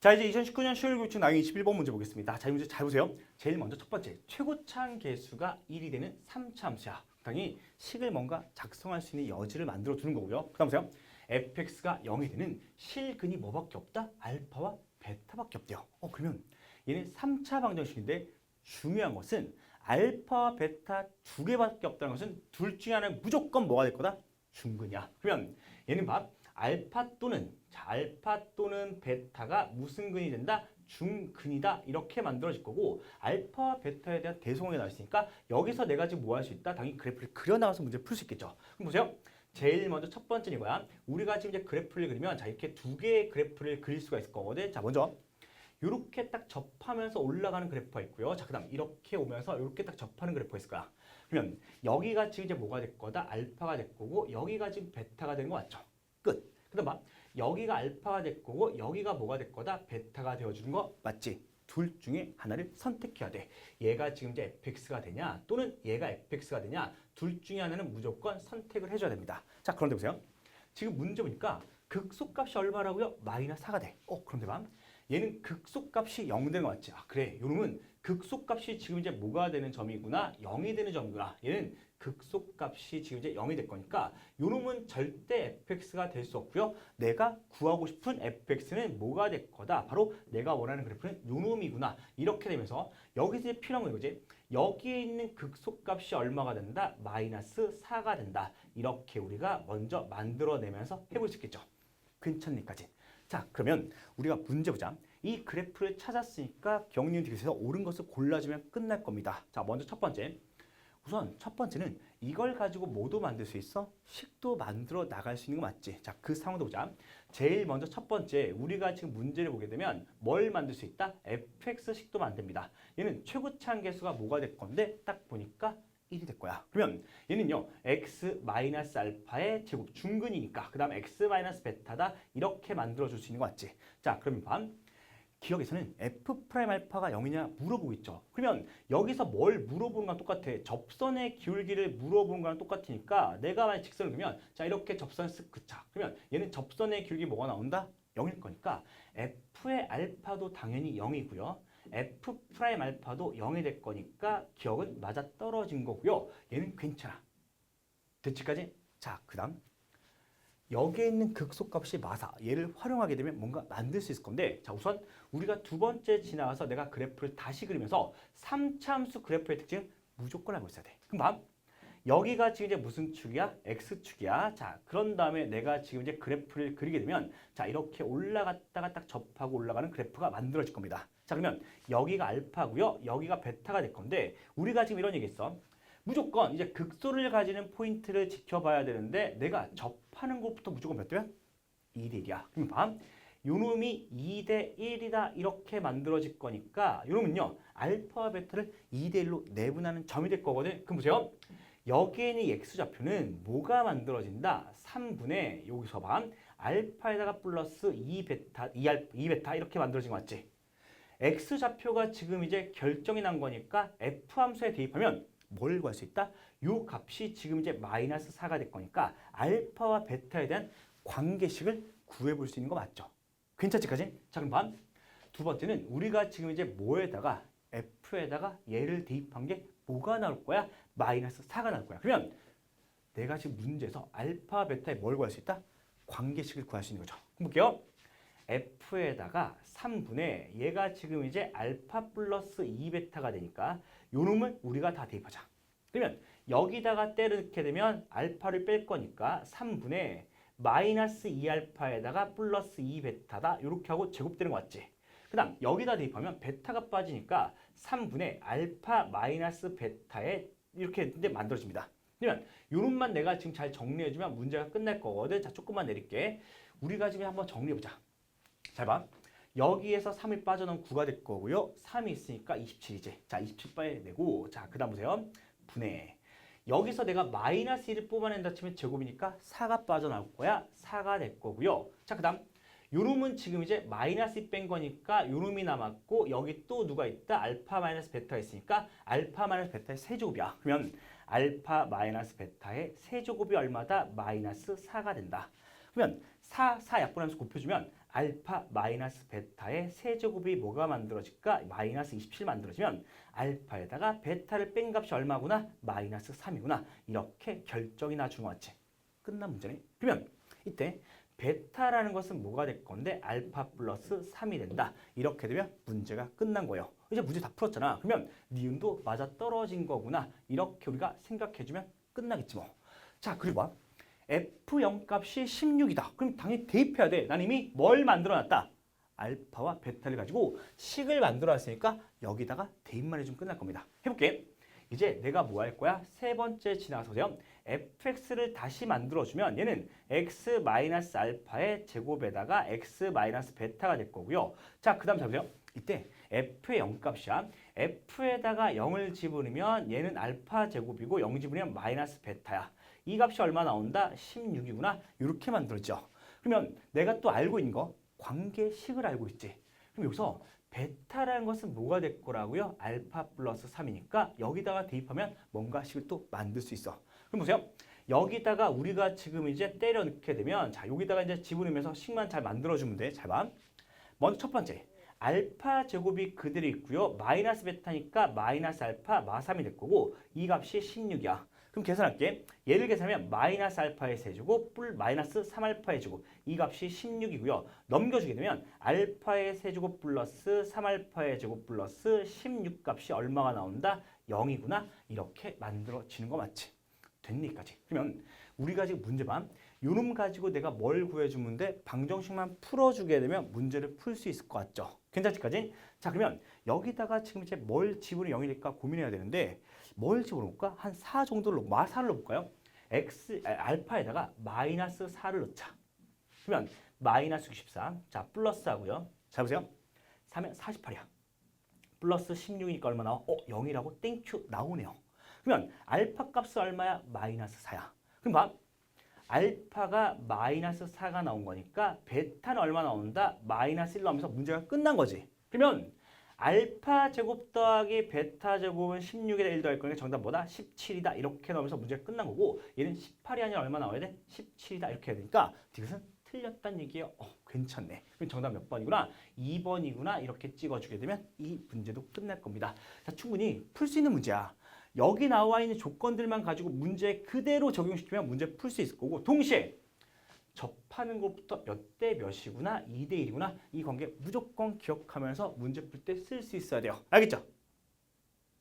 자, 이제 2019년 10월 교육청 나이 21번 문제 보겠습니다. 자, 이 문제 잘 보세요. 제일 먼저 첫 번째, 최고차항 계수가 1이 되는 3차 함수야. 당연히 식을 뭔가 작성할 수 있는 여지를 만들어 두는 거고요. 그 다음 보세요. fx가 0이 되는 실근이 뭐밖에 없다? 알파와 베타밖에 없대요. 그러면 얘는 3차 방정식인데 중요한 것은 알파와 베타 두 개밖에 없다는 것은 둘 중에 하나는 무조건 뭐가 될 거다? 중근이야. 그러면 얘는 봐. 알파 또는 베타가 무슨 근이 된다? 중근이다. 이렇게 만들어질 거고 알파와 베타에 대한 대성공이 나와 있으니까 여기서 네 가지 뭐 할 수 있다? 당연히 그래프를 그려나가서 문제를 풀 수 있겠죠. 그럼 보세요. 제일 먼저 첫 번째는 이거야. 우리가 지금 이제 그래프를 그리면 자 이렇게 두 개의 그래프를 그릴 수가 있을 거거든. 자 먼저 이렇게 딱 접하면서 올라가는 그래프가 있고요. 자 그다음 이렇게 오면서 이렇게 딱 접하는 그래프가 있을 거야. 그러면 여기가 지금 이제 뭐가 될 거다? 알파가 될 거고 여기가 지금 베타가 되는 거 맞죠? 끝. 그다음 봐. 여기가 알파가 될 거고 여기가 뭐가 될 거다? 베타가 되어주는 거 맞지? 둘 중에 하나를 선택해야 돼. 얘가 지금 이제 fx가 되냐 또는 얘가 fx가 되냐 둘 중에 하나는 무조건 선택을 해줘야 됩니다. 자 그런데 보세요. 지금 문제 보니까 극소값이 얼마라고요? 마이너스 4가 돼. 그런데 봐. 얘는 극소값이 0 되는 거 맞지? 그래. 요놈은 극소값이 지금 이제 뭐가 되는 점이구나? 0이 되는 점이구나. 얘는 극소값이 지금 이제 0이 될 거니까 요놈은 절대 fx가 될 수 없고요. 내가 구하고 싶은 fx는 뭐가 될 거다? 바로 내가 원하는 그래프는 요놈이구나. 이렇게 되면서 여기서 이제 필요한 건 이거지. 여기에 있는 극소값이 얼마가 된다? 마이너스 4가 된다. 이렇게 우리가 먼저 만들어내면서 해볼 수 있겠죠. 괜찮니까지. 자 그러면 우리가 문제 보자. 이 그래프를 찾았으니까 경리는 뒤에서 옳은 것을 골라주면 끝날 겁니다. 자 먼저 첫 번째. 우선 첫 번째는 이걸 가지고 뭐도 만들 수 있어? 식도 만들어 나갈 수 있는 거 맞지? 자 그 상황도 보자. 제일 먼저 첫 번째 우리가 지금 문제를 보게 되면 뭘 만들 수 있다? fx식도 만듭니다. 얘는 최고차항 계수가 뭐가 될 건데 딱 보니까 1이 될 거야. 그러면 얘는요. x-알파의 제곱 중근이니까 그 다음 x-베타다 이렇게 만들어줄 수 있는 거 맞지? 자 그러면 봐. 기억에서는 f'알파가 0이냐 물어보고 있죠. 그러면 여기서 뭘 물어보는 거랑 똑같아. 접선의 기울기를 물어보는 거랑 똑같으니까 내가 만약 직선을 그리면 자 이렇게 접선을 쓱 그쳐. 그러면 얘는 접선의 기울기 뭐가 나온다? 0일 거니까 f의 알파도 당연히 0이고요. f'알파도 0이 될 거니까 기억은 맞아 떨어진 거고요. 얘는 괜찮아. 됐지까지? 자, 그 다음 여기에 있는 극소값이 마사 얘를 활용하게 되면 뭔가 만들 수 있을 건데 자 우선 우리가 두 번째 지나가서 내가 그래프를 다시 그리면서 3차 함수 그래프의 특징을 무조건 알고 있어야 돼. 그럼 봐. 여기가 지금 이제 무슨 축이야? X축이야. 자, 그런 다음에 내가 지금 이제 그래프를 그리게 되면 자, 이렇게 올라갔다가 딱 접하고 올라가는 그래프가 만들어질 겁니다. 자, 그러면 여기가 알파고요. 여기가 베타가 될 건데 우리가 지금 이런 얘기 했어. 무조건 이제 극소를 가지는 포인트를 지켜봐야 되는데 내가 접하는 것부터 무조건 몇 대야? 2대 1이야. 그럼 봐. 요놈이 2대 1이다 이렇게 만들어질 거니까 요놈은요. 알파와 베타를 2대 1로 내분하는 점이 될 거거든. 그럼 보세요. 여기에 있는 이 x좌표는 뭐가 만들어진다? 3분의 여기서 봐. 알파에다가 플러스 2베타 이렇게 만들어진 거 맞지? x좌표가 지금 이제 결정이 난 거니까 f 함수에 대입하면 뭘 구할 수 있다? 요 값이 지금 이제 마이너스 4가 될 거니까 알파와 베타에 대한 관계식을 구해볼 수 있는 거 맞죠? 괜찮지까지? 자 그럼 봐. 두 번째는 우리가 지금 이제 뭐에다가 f에다가 얘를 대입한 게 뭐가 나올 거야? 마이너스 4가 나올 거야. 그러면 내가 지금 문제에서 알파, 베타에 뭘 구할 수 있다? 관계식을 구할 수 있는 거죠. 그럼 볼게요. f에다가 3분의 얘가 지금 이제 알파 플러스 2베타가 되니까 요 놈을 우리가 다 대입하자. 그러면 여기다가 때려넣게 되면 알파를 뺄 거니까 3분의 마이너스 2알파에다가 플러스 2베타다 이렇게 하고 제곱되는 거 맞지? 그 다음 여기다 대입하면 베타가 빠지니까 3분의 알파 마이너스 베타에 이렇게 이제 만들어집니다. 그러면 요놈만 내가 지금 잘 정리해주면 문제가 끝날 거거든. 자 조금만 내릴게. 우리가 지금 한번 정리해보자. 잘 봐. 여기에서 3이 빠져나오면 9가 될 거고요. 3이 있으니까 27이지. 자 27 빼내고 자 그 다음 보세요. 분해. 여기서 내가 마이너스 1을 뽑아낸다 치면 제곱이니까 4가 빠져나올 거야. 4가 될 거고요. 자 그 다음 요놈은 지금 이제 마이너스 2 뺀 거니까 요놈이 남았고 여기 또 누가 있다? 알파 마이너스 베타가 있으니까 알파 마이너스 베타의 세제곱이야. 그러면 알파 마이너스 베타의 세제곱이 얼마다? 마이너스 4가 된다. 그러면 4 약분하면서 곱해주면 알파 마이너스 베타의 세제곱이 뭐가 만들어질까? 마이너스 27 만들어지면 알파에다가 베타를 뺀 값이 얼마구나? 마이너스 3이구나. 이렇게 결정이 나주는 것 같지? 끝난 문제네. 그러면 이때 베타라는 것은 뭐가 될 건데 알파 플러스 3이 된다. 이렇게 되면 문제가 끝난 거예요. 이제 문제 다 풀었잖아. 그러면 니은도 맞아 떨어진 거구나. 이렇게 우리가 생각해주면 끝나겠지 뭐. 자, 그리고 봐. F0 값이 16이다. 그럼 당연히 대입해야 돼. 난 이미 뭘 만들어놨다? 알파와 베타를 가지고 식을 만들어놨으니까 여기다가 대입만 해주면 끝날 겁니다. 해볼게. 이제 내가 뭐 할 거야? 세 번째 지나가서 보세요. fx를 다시 만들어주면 얘는 x-알파의 제곱에다가 x-베타가 될 거고요. 자, 그 다음 잘 보세요. 이때 f의 0값이야. f에다가 0을 집어넣으면 얘는 알파 제곱이고 0 집으면 마이너스 베타야. 이 값이 얼마 나온다? 16이구나. 이렇게 만들어져. 그러면 내가 또 알고 있는 거 관계식을 알고 있지. 그럼 여기서 베타라는 것은 뭐가 될 거라고요? 알파 플러스 3이니까 여기다가 대입하면 뭔가 식을 또 만들 수 있어. 그럼 보세요. 여기다가 우리가 지금 이제 때려 넣게 되면 자, 여기다가 이제 집어넣으면서 식만 잘 만들어주면 돼. 잘 봐. 먼저 첫 번째. 알파 제곱이 그대로 있고요. 마이너스 베타니까 마이너스 알파 마3이 될 거고 이 값이 16이야. 그럼 계산할게. 얘를 계산하면 마이너스 알파의 세제곱 뿔 마이너스 3알파의 제곱 이 값이 16이고요. 넘겨주게 되면 알파의 세제곱 플러스 3알파의 제곱 플러스 16 값이 얼마가 나온다? 0이구나. 이렇게 만들어지는 거 맞지? 됐니까지. 그러면 우리가 지금 문제 봐. 요놈 가지고 내가 뭘 구해주면 돼? 방정식만 풀어주게 되면 문제를 풀 수 있을 것 같죠? 괜찮지까지? 자, 그러면 여기다가 지금 이제 뭘 집으로 0이 될까 고민해야 되는데 뭘 집어넣을까? 한 4 정도를 마4를 넣어볼까요? 알파에다가 마이너스 4를 넣자. 그러면 마이너스 64. 자, 플러스 하고요. 자, 보세요. 3면 48이야. 플러스 16이니까 얼마 나와? 0이라고 땡큐 나오네요. 그러면 알파 값은 얼마야? 마이너스 4야. 그럼 봐. 알파가 마이너스 4가 나온 거니까 베타는 얼마 나온다? 마이너스 1 나오면서 문제가 끝난 거지. 그러면 알파 제곱 더하기 베타 제곱은 16에다 1 더할 거니까 정답 뭐다? 17이다. 이렇게 나오면서 문제가 끝난 거고 얘는 18이 아니라 얼마 나와야 돼? 17이다. 이렇게 해야 되니까 이것은 틀렸다는 얘기예요. 괜찮네. 그럼 정답 몇 번이구나? 2번이구나. 이렇게 찍어주게 되면 이 문제도 끝날 겁니다. 자, 충분히 풀 수 있는 문제야. 여기 나와 있는 조건들만 가지고 문제 그대로 적용시키면 문제 풀 수 있을 거고 동시에 접하는 것부터 몇 대 몇이구나 2대 1이구나 이 관계 무조건 기억하면서 문제 풀 때 쓸 수 있어야 돼요. 알겠죠?